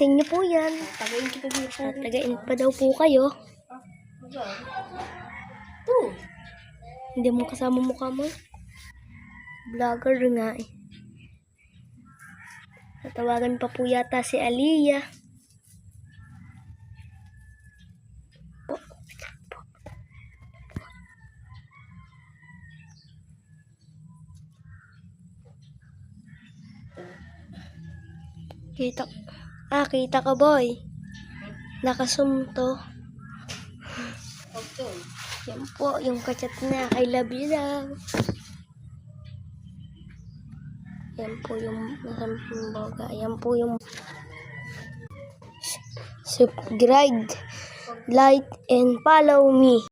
sa inyo po yan. Tagain pa daw po kayo. Hindi mo kasama mukha mo. Vlogger nga eh. Natawagan pa po yata si Aliyah. Kita ka boy. Nakasumto. Yan po, yung kachat na. I love you daw. Yan po yung masampung boga. Yan po yung subscribe, like, and follow me.